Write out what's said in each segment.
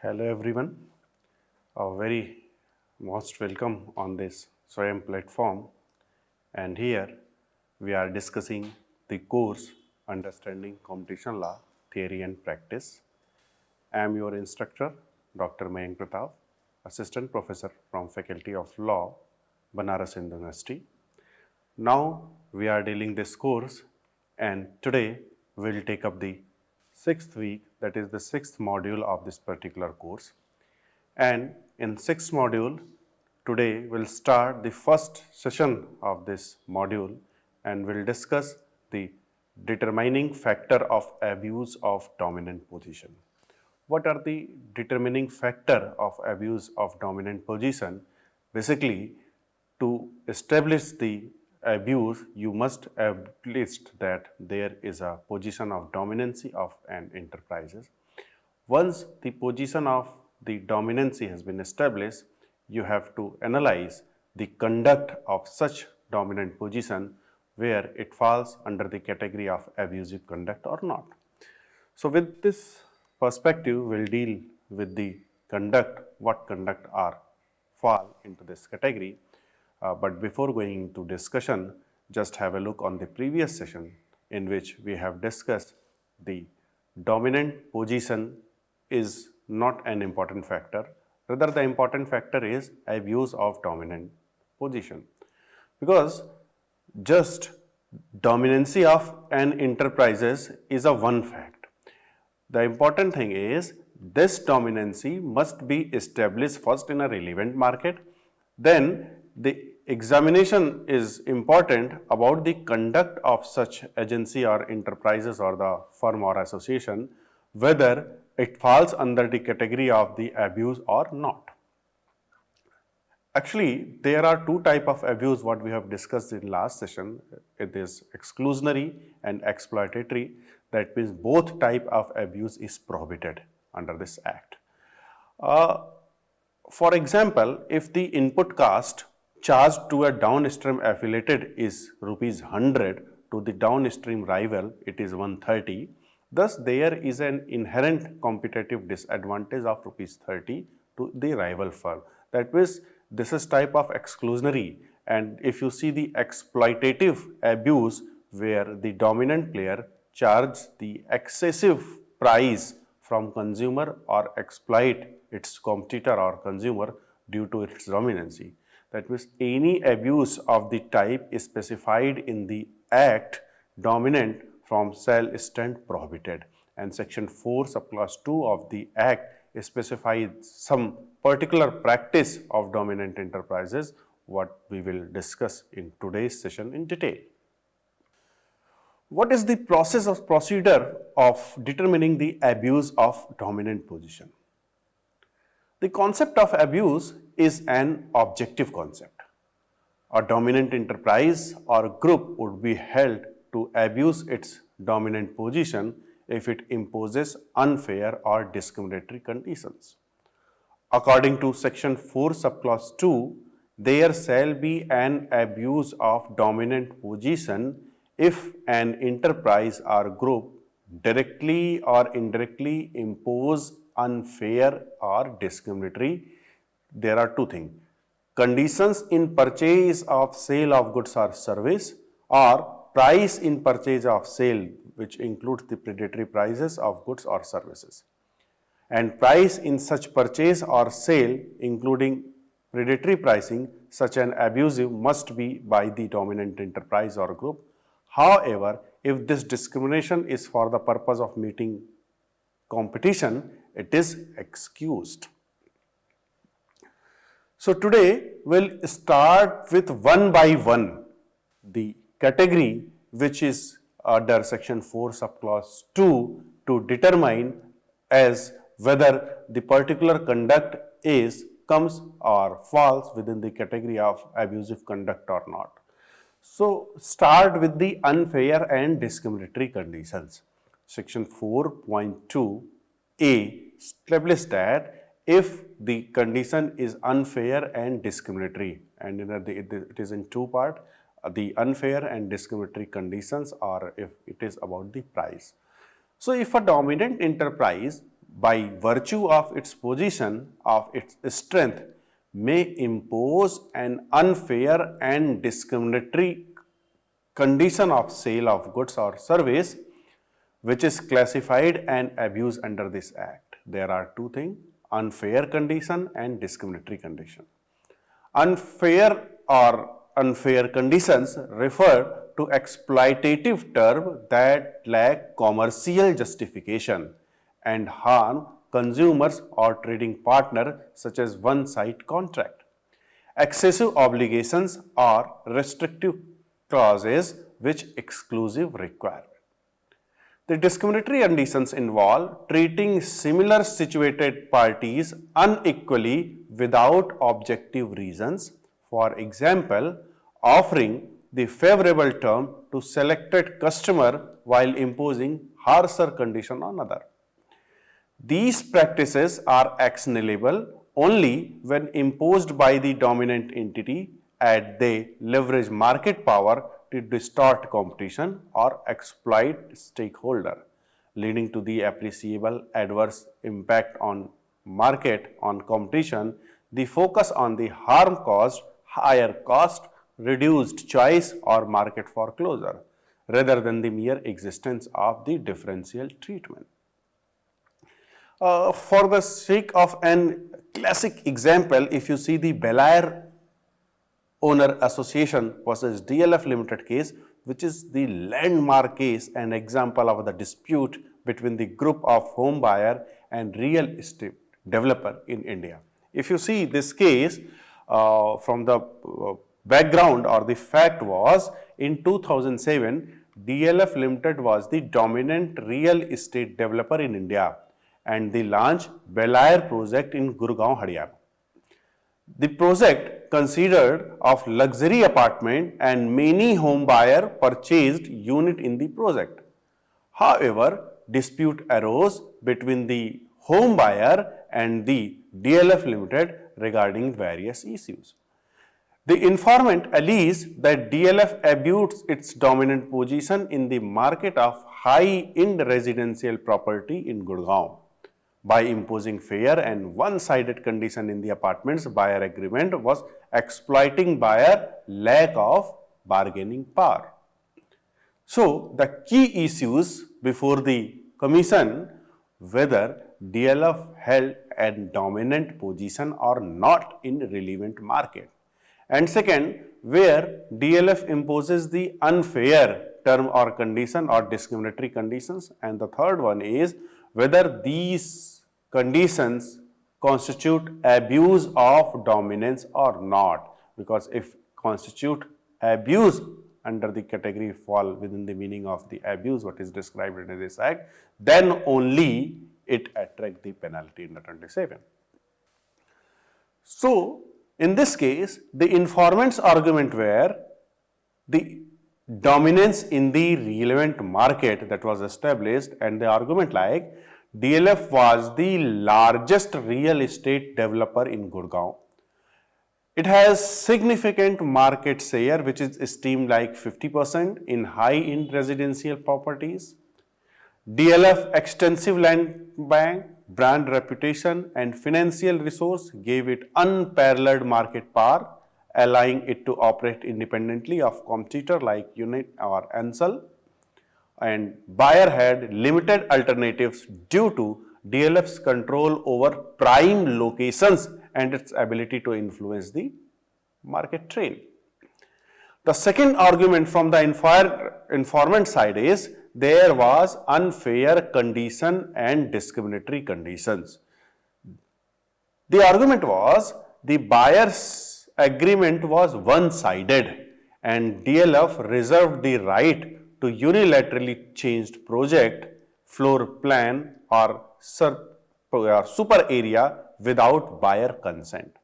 Hello everyone, a very most welcome on this SWAYAM platform, and here we are discussing the course Understanding Competition Law Theory and Practice. I am your instructor Dr. Mayank Pratap, Assistant Professor from Faculty of Law, Banaras Hindu University. Now we are dealing this course, and today we will take up the sixth week, that is the sixth module of this particular course. And in sixth module, today we'll start the first session of this module, and we'll discuss the determining factor of abuse of dominant position. What are the determining factor of abuse of dominant position? Basically, to establish the abuse, you must have list that there is a position of dominancy of an enterprises. Once the position of the dominancy has been established, you have to analyze the conduct of such dominant position where it falls under the category of abusive conduct or not. So with this perspective, we'll deal with the conduct, what conduct are fall into this category. But before going into discussion, just have a look on the previous session in which we have discussed the dominant position is not an important factor. Rather, the important factor is abuse of dominant position, because just dominancy of an enterprises is a one fact. The important thing is this dominancy must be established first in a relevant market, then the examination is important about the conduct of such agency or enterprises or the firm or association, whether it falls under the category of the abuse or not. Actually, there are two types of abuse what we have discussed in last session. It is exclusionary and exploitatory. That means both type of abuse is prohibited under this act. For example, if the input cost charged to a downstream affiliated is rupees 100, to the downstream rival it is 130. Thus, there is an inherent competitive disadvantage of rupees 30 to the rival firm. That means this is type of exclusionary, and if you see the exploitative abuse where the dominant player charges the excessive price from consumer or exploit its competitor or consumer due to its dominancy. That means any abuse of the type is specified in the act dominant from shall stand prohibited, and section 4 subclass 2 of the act specifies some particular practice of dominant enterprises, what we will discuss in today's session in detail. What is the procedure of determining the abuse of dominant position? The concept of abuse is an objective concept. A dominant enterprise or group would be held to abuse its dominant position if it imposes unfair or discriminatory conditions. According to section 4 subclass 2, there shall be an abuse of dominant position if an enterprise or group directly or indirectly impose unfair or discriminatory. There are two things: conditions in purchase of sale of goods or service, or price in purchase of sale, which includes the predatory prices of goods or services. And price in such purchase or sale, including predatory pricing, such an abusive must be by the dominant enterprise or group. However, if this discrimination is for the purpose of meeting competition, it is excused. So today we'll start with one by one the category which is under section 4 subclass 2 to determine as whether the particular conduct comes or falls within the category of abusive conduct or not. So start with the unfair and discriminatory conditions. Section 4.2a establishes that if the condition is unfair and discriminatory, and it is in two parts, the unfair and discriminatory conditions, or if it is about the price. So if a dominant enterprise by virtue of its position, of its strength, may impose an unfair and discriminatory condition of sale of goods or service, which is classified an abuse under this act. There are two things: unfair condition and discriminatory condition. Unfair or unfair conditions refer to exploitative terms that lack commercial justification and harm consumers or trading partner, such as one-side contract, excessive obligations or restrictive clauses which exclusive requirement. The discriminatory conditions involve treating similar situated parties unequally without objective reasons. For example, offering the favorable term to selected customer while imposing harsher condition on other. These practices are actionable only when imposed by the dominant entity and they leverage market power to distort competition or exploit stakeholder, leading to the appreciable adverse impact on market, on competition. The focus on the harm caused, higher cost, reduced choice or market foreclosure, rather than the mere existence of the differential treatment. For the sake of an classic example, if you see the Belair Owner Association versus DLF Limited case, which is the landmark case and example of the dispute between the group of home buyer and real estate developer in India. If you see this case, from the background or the fact was, in 2007, DLF Limited was the dominant real estate developer in India and they launched Belair project in Gurgaon, Haryana. The project considered of luxury apartment and many home buyer purchased unit in the project. However, dispute arose between the home buyer and the DLF Limited regarding various issues. The informant alleged that DLF abused its dominant position in the market of high-end residential property in Gurgaon by imposing fair and one-sided condition in the apartments. Buyer agreement was exploiting buyer lack of bargaining power. So, the key issues before the commission, whether DLF held a dominant position or not in relevant market, and second, where DLF imposes the unfair term or condition or discriminatory conditions, and the third one is whether these conditions constitute abuse of dominance or not, because if constitute abuse under the category fall within the meaning of the abuse what is described in this act, then only it attract the penalty under 27. So, in this case, the informant's argument were the dominance in the relevant market that was established, and the argument like DLF was the largest real estate developer in Gurgaon. It has significant market share which is esteemed like 50% in high-end residential properties. DLF extensive land bank, brand reputation and financial resource gave it unparalleled market power, allowing it to operate independently of competitor like Unit or Ansel. And buyer had limited alternatives due to DLF's control over prime locations and its ability to influence the market trend. The second argument from the informant side is there was unfair condition and discriminatory conditions. The argument was the buyer's agreement was one-sided and DLF reserved the right to unilaterally changed project, floor plan or super area without buyer consent.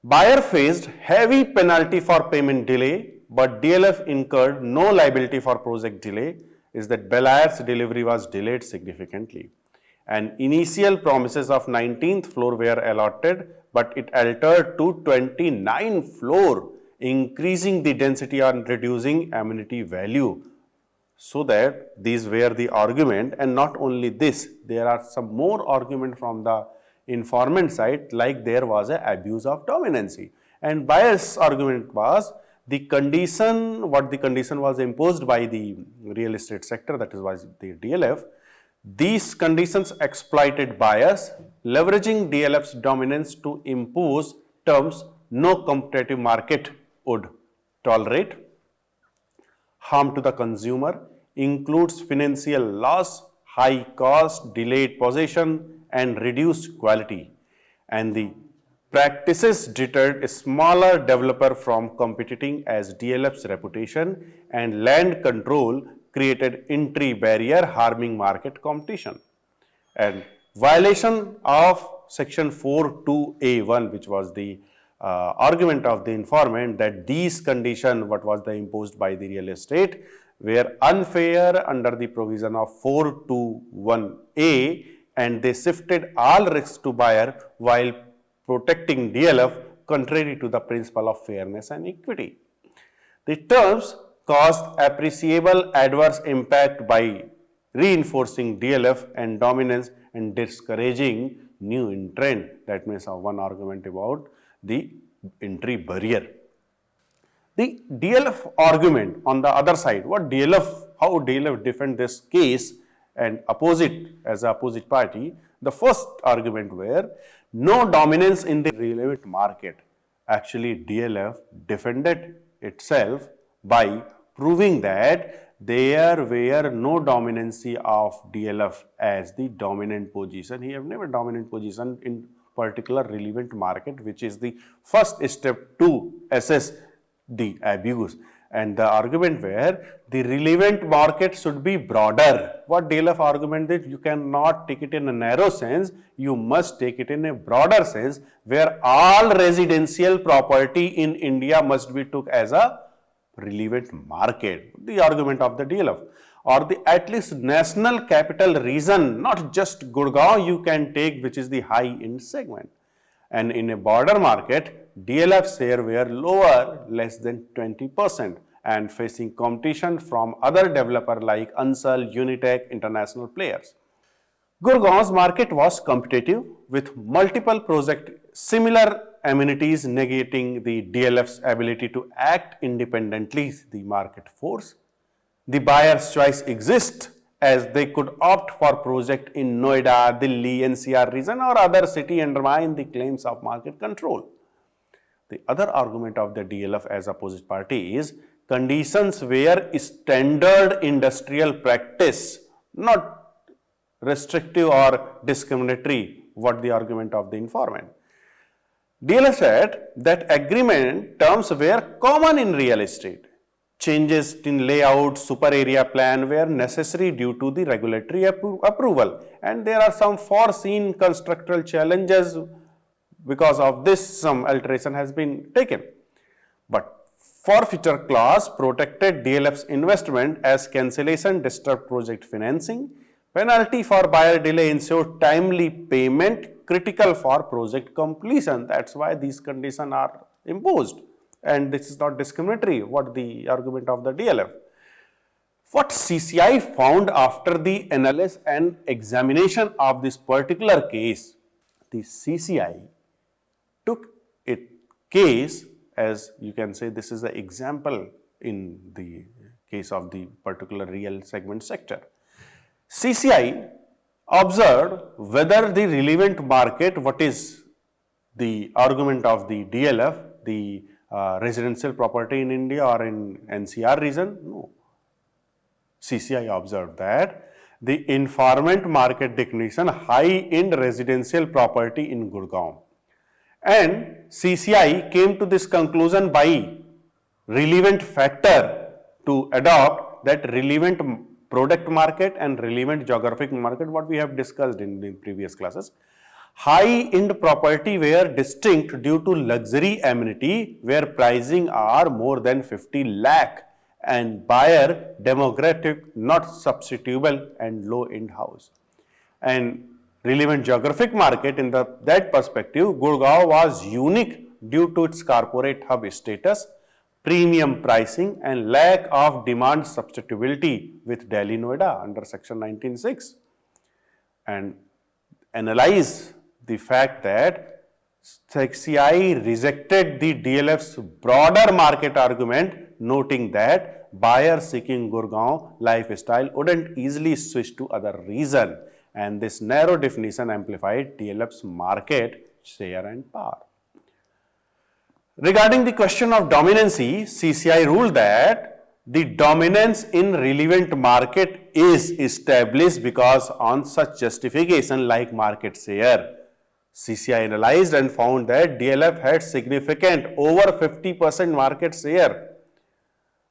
Buyer faced heavy penalty for payment delay, but DLF incurred no liability for project delay, is that Belair's delivery was delayed significantly. And initial promises of 19th floor were allotted, but it altered to 29th floor, increasing the density and reducing amenity value So that these were the argument, and not only this, there are some more argument from the informant side, like there was a abuse of dominancy. And buyer's argument was the condition, what the condition was imposed by the real estate sector, that is was the DLF. These conditions exploited buyers, leveraging DLF's dominance to impose terms no competitive market would tolerate. Harm to the consumer includes financial loss, high cost, delayed possession, and reduced quality. And the practices deterred a smaller developer from competing, as DLF's reputation and land control created entry barrier, harming market competition. And violation of section 42A1, which was the argument of the informant, that these conditions, what was the imposed by the real estate, were unfair under the provision of 421A, and they shifted all risks to buyer while protecting DLF, contrary to the principle of fairness and equity. The terms caused appreciable adverse impact by reinforcing DLF and dominance and discouraging new entrant. That means one argument about the entry barrier. The DLF argument on the other side, how DLF defend this case and opposite as a opposite party. The first argument were no dominance in the relevant market. Actually, DLF defended itself by proving that there were no dominancy of DLF as the dominant position. He have never dominant position in particular relevant market, which is the first step to assess the abuse. And the argument where the relevant market should be broader. What DLF argument that you cannot take it in a narrow sense, you must take it in a broader sense, where all residential property in India must be took as a relevant market. The argument of the DLF, or the at least national capital region, not just Gurgaon you can take, which is the high end segment. And in a border market, DLF share were lower, less than 20%, and facing competition from other developer like Ansal, Unitech, international players. Gurgaon's market was competitive with multiple projects, similar amenities, negating the DLF's ability to act independently, the market force. The buyer's choice exists, as they could opt for project in Noida, Delhi, NCR region or other city, undermine the claims of market control. The other argument of the DLF as opposite party is conditions where standard industrial practice, not restrictive or discriminatory, what the argument of the informant. DLF said that agreement terms were common in real estate. Changes in layout, super area plan were necessary due to the regulatory approval, and there are some foreseen constructural challenges. Because of this, some alteration has been taken. But forfeiture clause protected DLF's investment, as cancellation disturbed project financing. Penalty for buyer delay ensured timely payment, critical for project completion. That's why these conditions are imposed. And this is not discriminatory, what the argument of the DLF. What CCI found after the analysis and examination of this particular case, the CCI took a case, as you can say, this is the example in the case of the particular real segment sector. CCI observed whether the relevant market, what is the argument of the DLF, the residential property in India or in NCR region? No. CCI observed that the informant market definition high-end residential property in Gurgaon. And CCI came to this conclusion by relevant factor to adopt that relevant product market and relevant geographic market, what we have discussed in the previous classes. High-end property were distinct due to luxury amenity where pricing are more than 50 lakh and buyer demographic not substitutable and low-end house. And relevant geographic market in that perspective, Gurgaon was unique due to its corporate hub status, premium pricing and lack of demand substitutability with Delhi Noida under section 19(6), and analyze the fact that CCI rejected the DLF's broader market argument, noting that buyers seeking Gurgaon lifestyle wouldn't easily switch to other region, and this narrow definition amplified DLF's market share and power. Regarding the question of dominancy, CCI ruled that the dominance in relevant market is established because on such justification like market share, CCI analyzed and found that DLF had significant over 50% market share.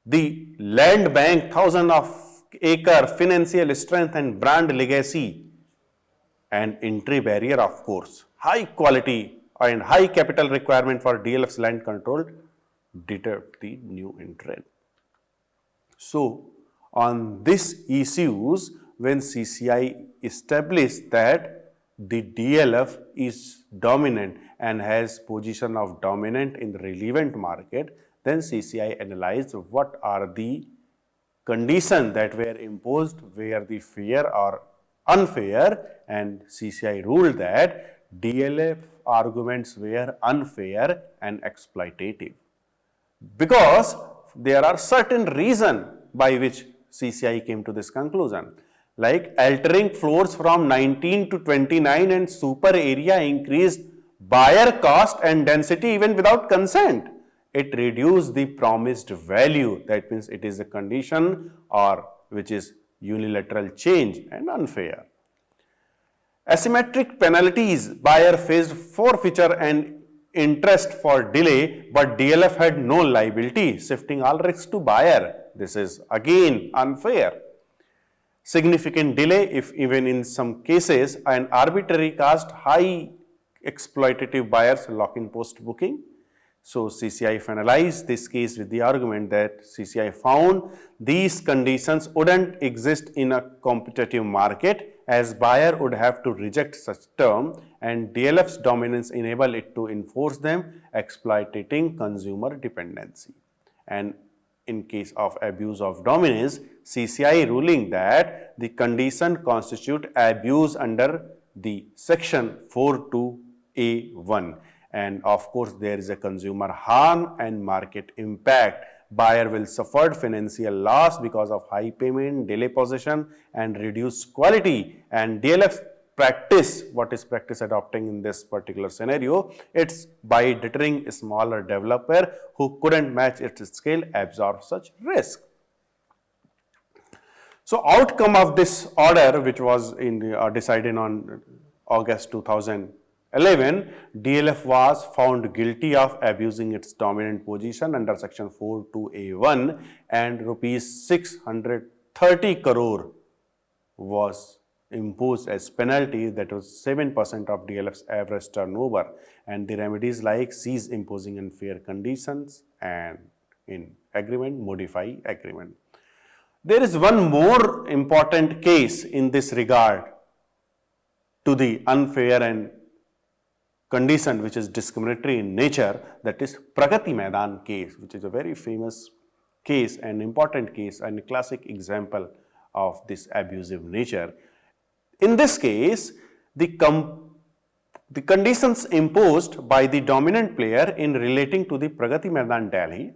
The land bank, thousands of acre, financial strength and brand legacy, and entry barrier, of course, high quality and high capital requirement for DLF's land control deterred the new entrant. So, on these issues, when CCI established that the DLF is dominant and has position of dominant in the relevant market, then CCI analyzed what are the conditions that were imposed, were the fair or unfair, and CCI ruled that DLF arguments were unfair and exploitative. Because there are certain reasons by which CCI came to this conclusion, like altering floors from 19 to 29 and super area increased buyer cost and density even without consent. It reduced the promised value, that means it is a condition or which is unilateral change and unfair. Asymmetric penalties, buyer faced forfeiture and interest for delay, but DLF had no liability, shifting all risks to buyer. This is again unfair. Significant delay, if even in some cases, an arbitrary cost, high exploitative buyers lock-in post-booking. So, CCI finalized this case with the argument that CCI found these conditions wouldn't exist in a competitive market, as buyer would have to reject such term, and DLF's dominance enable it to enforce them, exploiting consumer dependency. And in case of abuse of dominance, CCI ruling that the condition constitute abuse under the section 42A1. And of course, there is a consumer harm and market impact. Buyer will suffer financial loss because of high payment, delay possession and reduced quality. And DLF practice, what is practice adopting in this particular scenario? It's by deterring a smaller developer who couldn't match its scale, absorb such risk. So, outcome of this order, which was decided on August 2011, DLF was found guilty of abusing its dominant position under section 42A1, and rupees 630 crore was imposed as penalty, that was 7% of DLF's average turnover, and the remedies like cease imposing unfair conditions and in agreement, modify agreement. There is one more important case in this regard to the unfair and condition which is discriminatory in nature, that is Pragati Maidan case, which is a very famous case and important case and a classic example of this abusive nature. In this case, the conditions imposed by the dominant player in relating to the Pragati Maidan Delhi,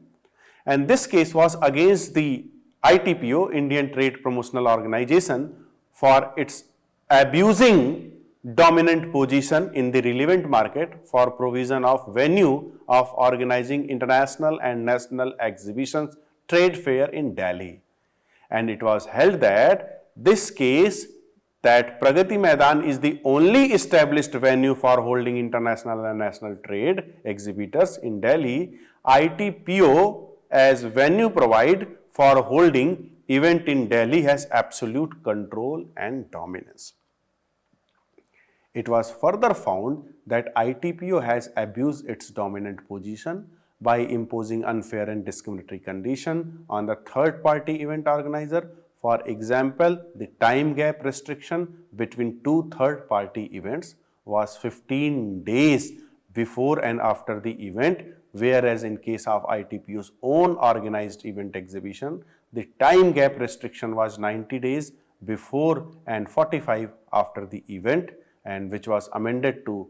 and this case was against the ITPO, Indian Trade Promotional Organization, for its abusing dominant position in the relevant market for provision of venue of organizing international and national exhibitions, trade fair in Delhi. And it was held that this case, that Pragati Maidan is the only established venue for holding international and national trade exhibitors in Delhi. ITPO as venue provide for holding event in Delhi has absolute control and dominance. It was further found that ITPO has abused its dominant position by imposing unfair and discriminatory condition on the third party event organizer. For example, the time gap restriction between two third party events was 15 days before and after the event, whereas in case of ITPO's own organized event exhibition, the time gap restriction was 90 days before and 45 after the event, and which was amended to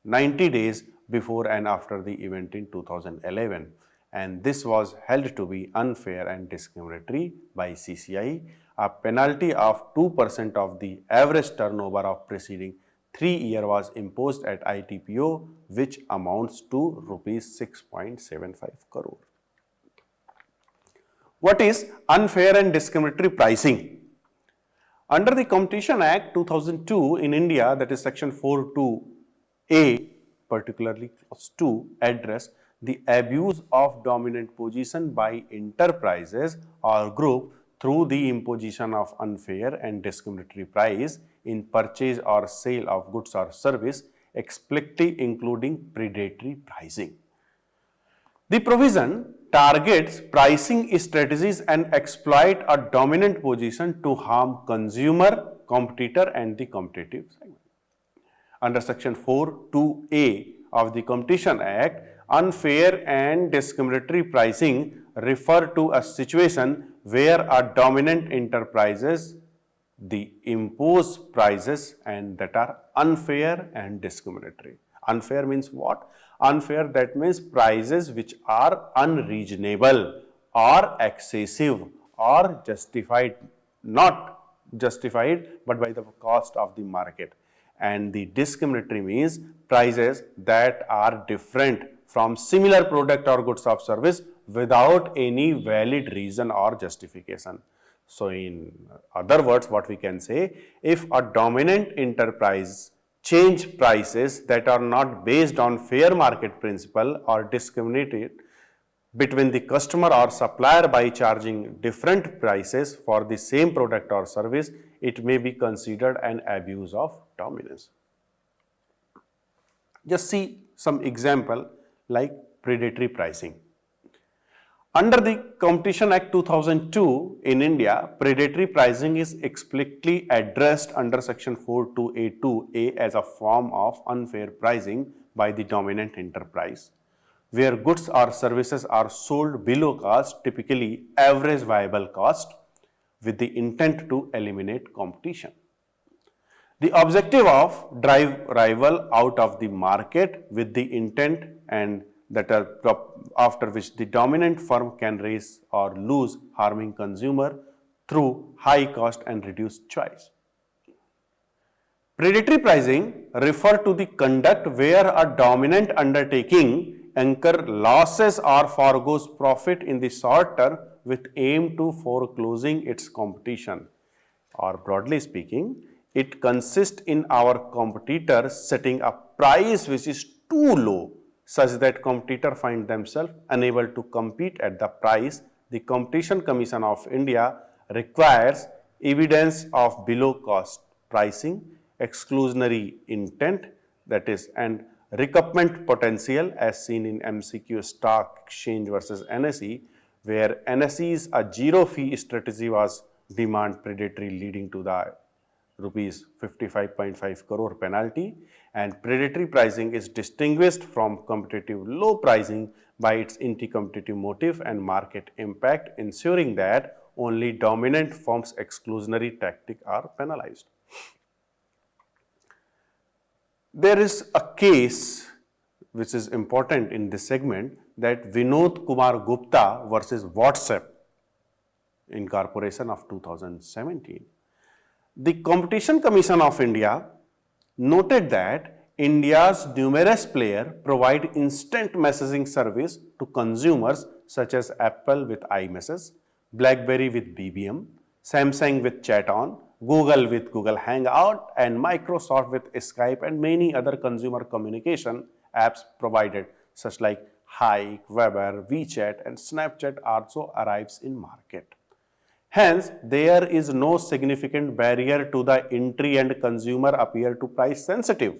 90 days before and after the event in 2011, and this was held to be unfair and discriminatory by CCI. A penalty of 2% of the average turnover of preceding 3 years was imposed at ITPO, which amounts to rupees 6.75 crore. What is unfair and discriminatory pricing? Under the Competition Act 2002 in India, that is section 42A, particularly clause 2, address the abuse of dominant position by enterprises or group through the imposition of unfair and discriminatory price in purchase or sale of goods or service, explicitly including predatory pricing. The provision targets pricing strategies and exploit a dominant position to harm consumer, competitor and the competitive segment. Under section 4(2)(a) of the Competition Act, unfair and discriminatory pricing refer to a situation where a dominant enterprises the impose prices and that are unfair and discriminatory. Unfair means what? Unfair, that means prices which are unreasonable or excessive or justified, not justified but by the cost of the market. And the discriminatory means prices that are different from similar product or goods or service without any valid reason or justification. So in other words, what we can say, if a dominant enterprise change prices that are not based on fair market principle or discriminated between the customer or supplier by charging different prices for the same product or service, it may be considered an abuse of dominance. Just see some example like predatory pricing. Under the Competition Act 2002 in India, predatory pricing is explicitly addressed under section 4(2)(a)(2)(a) as a form of unfair pricing by the dominant enterprise, where goods or services are sold below cost, typically average viable cost, with the intent to eliminate competition. The objective of drive rival out of the market with the intent and that are after which the dominant firm can raise or lose, harming consumer through high cost and reduced choice. Predatory pricing refer to the conduct where a dominant undertaking incur losses or forgoes profit in the short term with aim to foreclosing its competition, or broadly speaking, it consists in our competitors setting a price which is too low such that competitors find themselves unable to compete at the price. The Competition Commission of India requires evidence of below cost pricing, exclusionary intent, that is, and recoupment potential as seen in MCQ Stock Exchange versus NSE, where NSE's a zero fee strategy was demand predatory, leading to the rupees 55.5 crore penalty, and predatory pricing is distinguished from competitive low pricing by its anti-competitive motive and market impact, ensuring that only dominant firms' exclusionary tactics are penalized. There is a case which is important in this segment, that Vinod Kumar Gupta versus WhatsApp Incorporation of 2017. The Competition Commission of India noted that India's numerous players provide instant messaging service to consumers such as Apple with iMessage, BlackBerry with BBM, Samsung with Chat-on, Google with Google Hangout, and Microsoft with Skype, and many other consumer communication apps provided such like Hike, Weber, WeChat, and Snapchat also arrives in market. Hence, there is no significant barrier to the entry and consumer appear to price sensitive.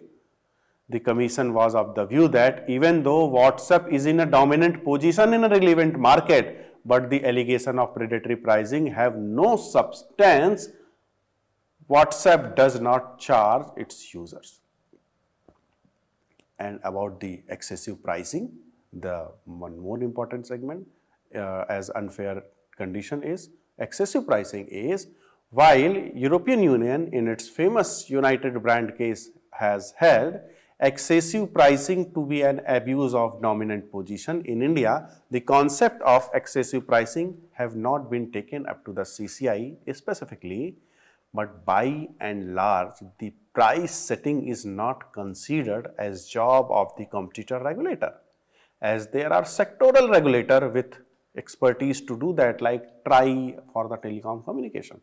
The Commission was of the view that even though WhatsApp is in a dominant position in a relevant market, but the allegation of predatory pricing have no substance, WhatsApp does not charge its users. And about the excessive pricing, The one more important segment as unfair condition is excessive pricing is, while European Union in its famous United Brand case has held excessive pricing to be an abuse of dominant position, in India the concept of excessive pricing have not been taken up to the CCI specifically, but by and large the price setting is not considered as job of the competitor regulator, as there are sectoral regulator with expertise to do that, like TRAI for the telecom communication.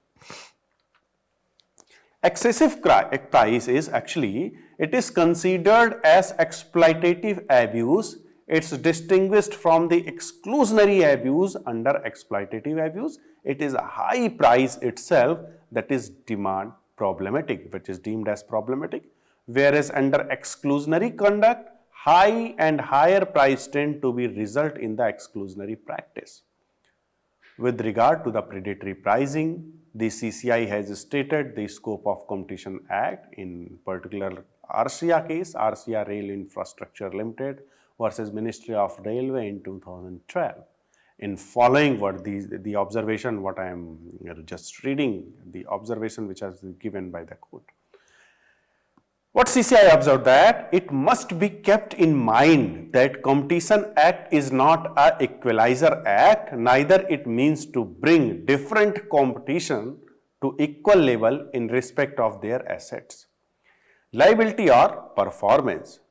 Excessive price is actually, it is considered as exploitative abuse. It's distinguished from the exclusionary abuse. Under exploitative abuse, it is a high price itself that is demand problematic, which is deemed as problematic, whereas under exclusionary conduct, high and higher price tend to be result in the exclusionary practice. With regard to the predatory pricing, the CCI has stated the scope of Competition Act, in particular Arcia case, Arcia Rail Infrastructure Limited versus Ministry of Railway in 2012. In following what the observation, what I am just reading, the observation which has been given by the court. What CCI observed that it must be kept in mind that Competition Act is not an equalizer act, neither it means to bring different competition to equal level in respect of their assets, liability or performance.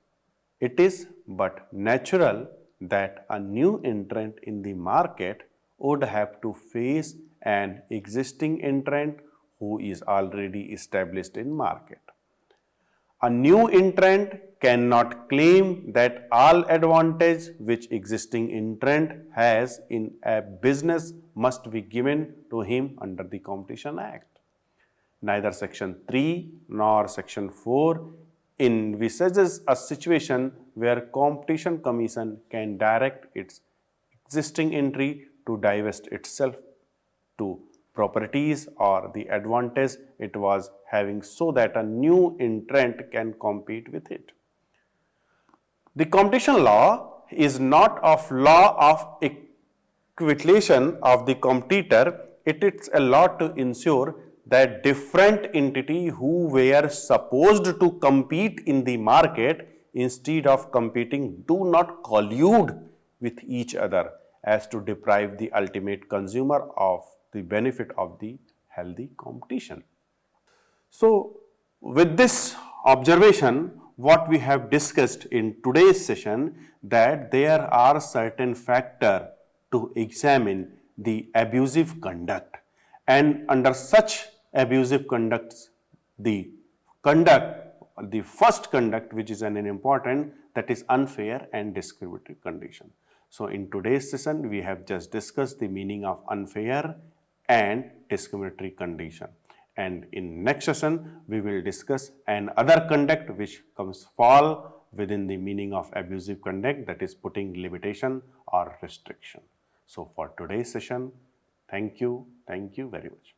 It is but natural that a new entrant in the market would have to face an existing entrant who is already established in market. A new entrant cannot claim that all advantage which existing entrant has in a business must be given to him under the Competition Act. Neither Section 3 nor Section 4 envisages a situation where Competition Commission can direct its existing entry to divest itself to properties or the advantage it was having, so that a new entrant can compete with it. The competition law is not of law of equitation of the competitor. It is a law to ensure that different entity who were supposed to compete in the market, instead of competing, do not collude with each other as to deprive the ultimate consumer of the benefit of the healthy competition. So, with this observation, what we have discussed in today's session, that there are certain factors to examine the abusive conduct, and under such abusive conducts, the first conduct which is an important, that is unfair and discriminatory condition. So, in today's session, we have just discussed the meaning of unfair and discriminatory condition, and in next session we will discuss another conduct which fall within the meaning of abusive conduct, that is putting limitation or restriction. So for today's session, thank you very much.